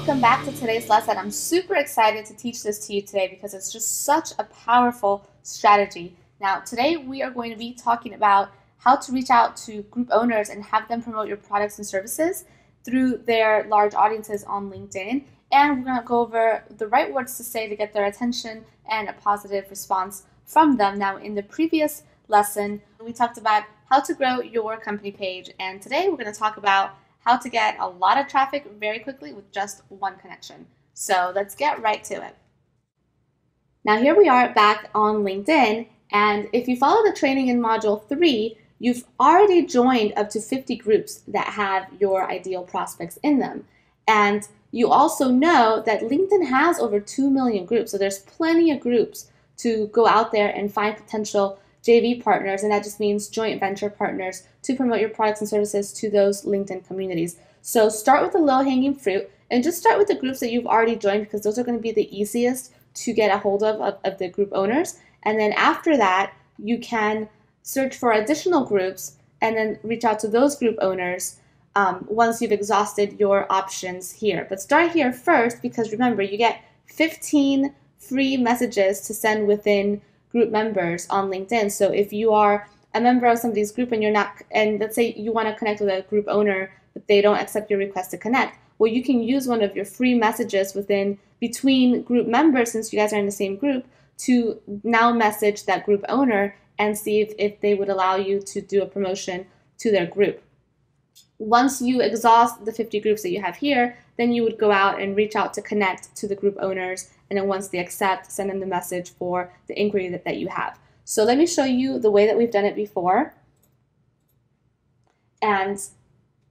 welcome back to today's lesson. I'm super excited to teach this to you today because it's just such a powerful strategy. Now, today we are going to be talking about how to reach out to group owners and have them promote your products and services through their large audiences on LinkedIn. And we're going to go over the right words to say to get their attention and a positive response from them. Now, in the previous lesson, we talked about how to grow your company page, and today we're going to talk about how to get a lot of traffic very quickly with just one connection. So let's get right to it. Now here we are back on LinkedIn, and if you follow the training in Module 3, you've already joined up to 50 groups that have your ideal prospects in them. And you also know that LinkedIn has over 2 million groups, so there's plenty of groups to go out there and find potential JV partners, and that just means joint venture partners to promote your products and services to those LinkedIn communities. So start with the low-hanging fruit and just start with the groups that you've already joined, because those are going to be the easiest to get a hold of the group owners. And then after that, you can search for additional groups and then reach out to those group owners once you've exhausted your options here. But start here first, because remember, you get 15 free messages to send within group members on LinkedIn. So if you are a member of somebody's group and you're not, and let's say you want to connect with a group owner, but they don't accept your request to connect, well, you can use one of your free messages between group members, since you guys are in the same group, to now message that group owner and see if they would allow you to do a promotion to their group. Once you exhaust the 50 groups that you have here, then you would go out and reach out to connect to the group owners, and then once they accept, send them the message for the inquiry that you have. So let me show you the way that we've done it before. And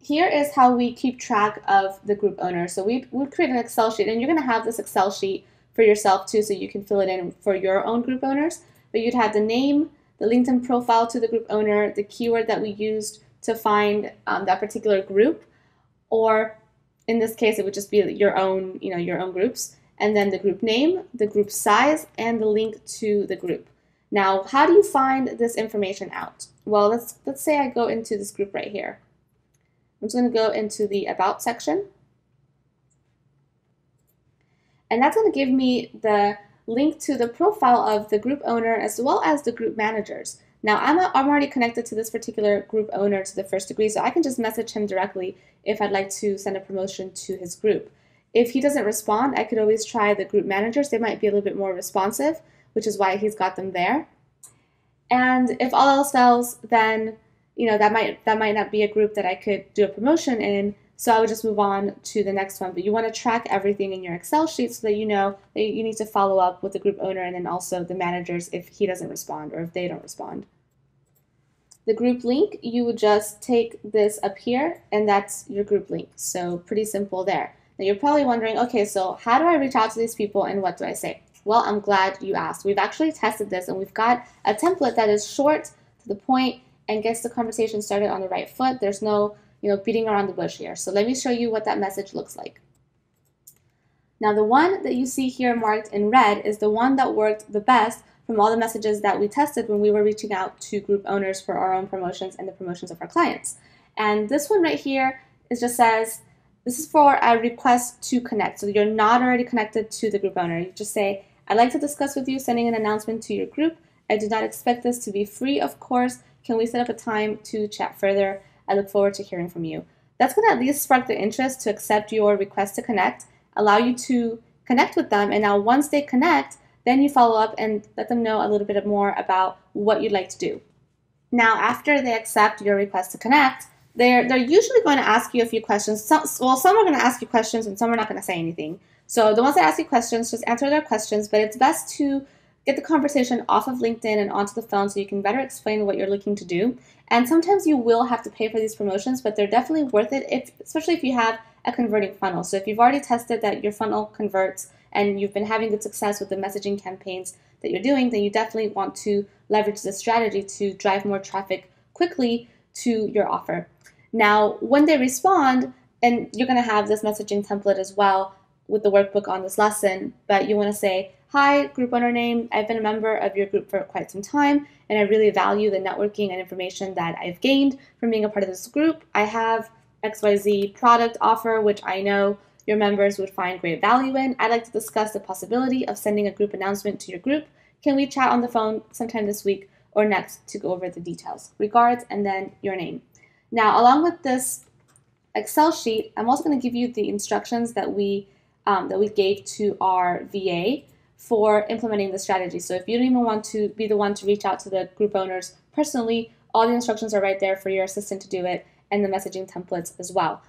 here is how we keep track of the group owners. So we would create an Excel sheet, and you're going to have this Excel sheet for yourself too, so you can fill it in for your own group owners. But you'd have the name, the LinkedIn profile to the group owner, the keyword that we used to find that particular group, or in this case, it would just be your own, your own groups, and then the group name, the group size, and the link to the group. Now, how do you find this information out? Well, let's say I go into this group right here. I'm just going to go into the About section, and that's going to give me the link to the profile of the group owner as well as the group managers. Now, I'm already connected to this particular group owner to the first degree, so I can just message him directly if I'd like to send a promotion to his group. If he doesn't respond, I could always try the group managers. They might be a little bit more responsive, which is why he's got them there. And if all else fails, then that might not be a group that I could do a promotion in, so I would just move on to the next one. But you want to track everything in your Excel sheet so that you know that you need to follow up with the group owner and then also the managers if he doesn't respond or if they don't respond. The group link, you would just take this up here, and that's your group link. So pretty simple there. Now you're probably wondering, okay, so how do I reach out to these people and what do I say? Well, I'm glad you asked. We've actually tested this, and we've got a template that is short, to the point, and gets the conversation started on the right foot. There's no beating around the bush here. So let me show you what that message looks like. Now the one that you see here marked in red is the one that worked the best from all the messages that we tested when we were reaching out to group owners for our own promotions and the promotions of our clients. And this one right here just says, this is for a request to connect. So you're not already connected to the group owner. You just say, I'd like to discuss with you sending an announcement to your group. I do not expect this to be free, of course. Can we set up a time to chat further? I look forward to hearing from you. That's going to at least spark their interest to accept your request to connect, allow you to connect with them, and now once they connect, then you follow up and let them know a little bit more about what you'd like to do. Now, after they accept your request to connect, they're usually going to ask you a few questions. Some are going to ask you questions and some are not going to say anything. So the ones that ask you questions, just answer their questions, but it's best to get the conversation off of LinkedIn and onto the phone so you can better explain what you're looking to do. And sometimes you will have to pay for these promotions, but they're definitely worth it, especially if you have a converting funnel. So if you've already tested that your funnel converts and you've been having good success with the messaging campaigns that you're doing, then you definitely want to leverage this strategy to drive more traffic quickly to your offer. Now, when they respond, and you're going to have this messaging template as well with the workbook on this lesson, but you want to say, hi, group owner name, I've been a member of your group for quite some time, and I really value the networking and information that I've gained from being a part of this group. I have XYZ product offer, which I know your members would find great value in. I'd like to discuss the possibility of sending a group announcement to your group. Can we chat on the phone sometime this week or next to go over the details? Regards, and then your name. Now, along with this Excel sheet, I'm also going to give you the instructions that we gave to our VA for implementing the strategy. So if you don't even want to be the one to reach out to the group owners personally, all the instructions are right there for your assistant to do it, and the messaging templates as well.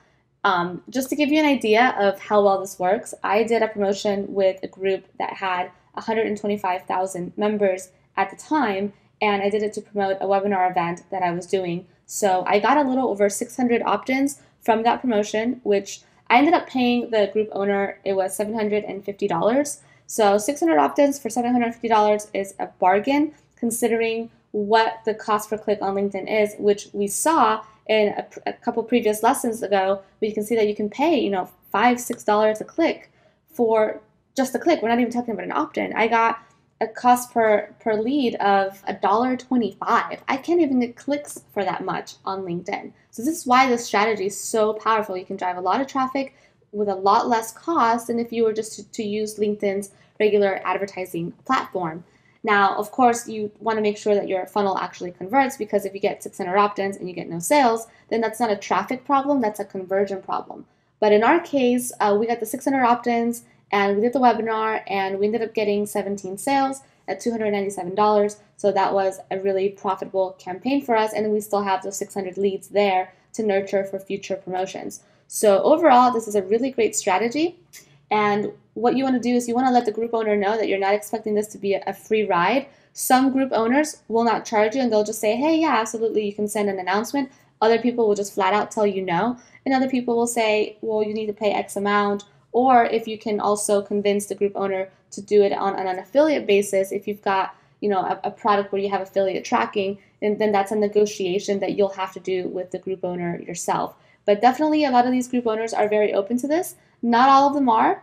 Just to give you an idea of how well this works, I did a promotion with a group that had 125,000 members at the time, and I did it to promote a webinar event that I was doing. So I got a little over 600 opt-ins from that promotion, which I ended up paying the group owner, it was $750. So 600 opt-ins for $750 is a bargain considering what the cost per click on LinkedIn is, which we saw in a couple previous lessons ago. We can see that you can pay, $5, $6 a click for just a click. We're not even talking about an opt-in. I got a cost per lead of $1.25. I can't even get clicks for that much on LinkedIn. So this is why this strategy is so powerful. You can drive a lot of traffic with a lot less cost than if you were just to use LinkedIn's regular advertising platform. Now, of course, you want to make sure that your funnel actually converts, because if you get 600 opt-ins and you get no sales, then that's not a traffic problem, that's a conversion problem. But in our case, we got the 600 opt-ins and we did the webinar and we ended up getting 17 sales at $297. So that was a really profitable campaign for us, and we still have those 600 leads there to nurture for future promotions. So overall, this is a really great strategy. And what you want to do is you want to let the group owner know that you're not expecting this to be a free ride. Some group owners will not charge you and they'll just say, hey, yeah, absolutely, you can send an announcement. Other people will just flat out tell you no. And other people will say, well, you need to pay X amount. Or if you can also convince the group owner to do it on an affiliate basis, if you've got a product where you have affiliate tracking, then that's a negotiation that you'll have to do with the group owner yourself. But definitely a lot of these group owners are very open to this. Not all of them are,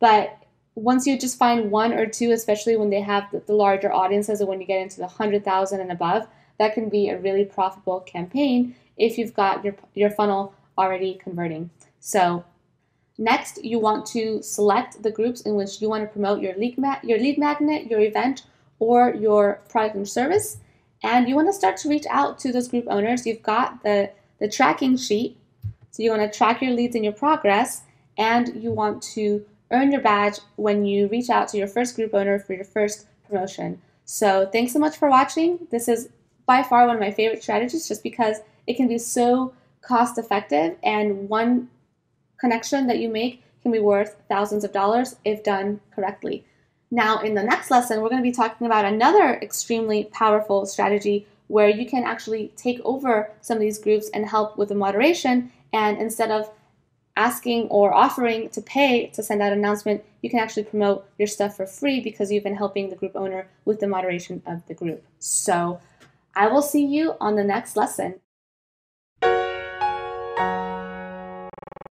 but once you just find one or two, especially when they have the larger audiences, or when you get into the 100,000 and above, that can be a really profitable campaign if you've got your funnel already converting. So next, you want to select the groups in which you want to promote your lead magnet, your event, or your product and service. And you want to start to reach out to those group owners. You've got the tracking sheet. So you want to track your leads and your progress, and you want to earn your badge when you reach out to your first group owner for your first promotion. So thanks so much for watching. This is by far one of my favorite strategies, just because it can be so cost effective, and one connection that you make can be worth thousands of dollars if done correctly. Now, in the next lesson, we're going to be talking about another extremely powerful strategy where you can actually take over some of these groups and help with the moderation. And instead of asking or offering to pay to send out an announcement, you can actually promote your stuff for free because you've been helping the group owner with the moderation of the group. So I will see you on the next lesson.